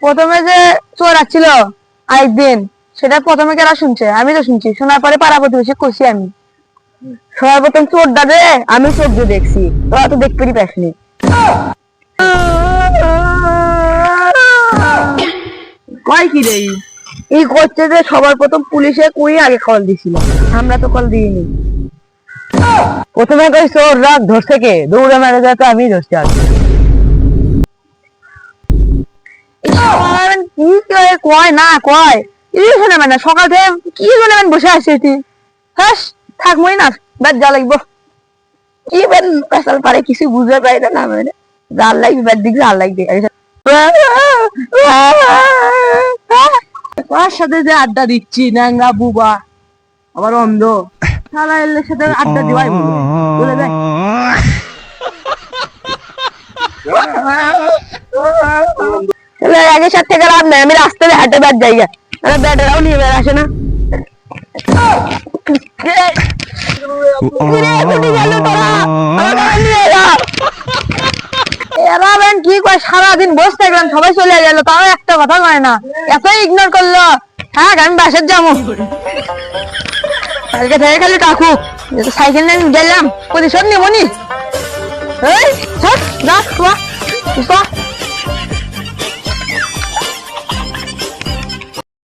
প্রথমে যে চোর আসছিল আরেকদিন, সেটা প্রথমে কেরা শুনছে? আমি তো শুনছি। শোনার পরে পাড়া প্রতিবেশী কইছি আমি। সর্বপ্রথম চোরটা যে আমি চোখ দিয়ে দেখছি, তোরা তো দেখতেই পাসনি। কয় কি রে? এই করছে যে সবার প্রথম পুলিশে কই আগে কল দিছিল, আমরা তো কল দিইনি। প্রথমে কই চোর রাগ ধরছে কে, দৌড়ে মেরে যায় তো আমি ধরছি আগে। কি কয় না কয় শোনে মানে সকাল থেকে কি বলে বসে আছে এটি। হ্যাঁ থাকবোই না, ব্যাট যা লাগবো। কি বেন পেশাল পারে কিছু বুঝতে পারি না, মানে জাল লাগবে ব্যাট দিক জাল লাগবে। কার সাথে যে আড্ডা দিচ্ছি ন্যাংরা বুবা, আবার অন্ধ সারা এলের সাথে আড্ডা দিওয়াই বলে দেয়। আগে সাথে থেকে লাভ নাই, আমি রাস্তায় হাঁটে ব্যাট জায়গা ব্যাটারাও নিয়ে বের আসে না। এরা ব্যান কি কয়, সারাদিন বসে থাকলাম, সবাই চলে গেল, তাও একটা কথা কয় না, এত ইগনোর করলো। হ্যাঁ আমি বাসার যাবো, কালকে থেকে খালি টাকু সাইকেল নিয়ে গেলাম, প্রতিশোধ নিবনি। এই যা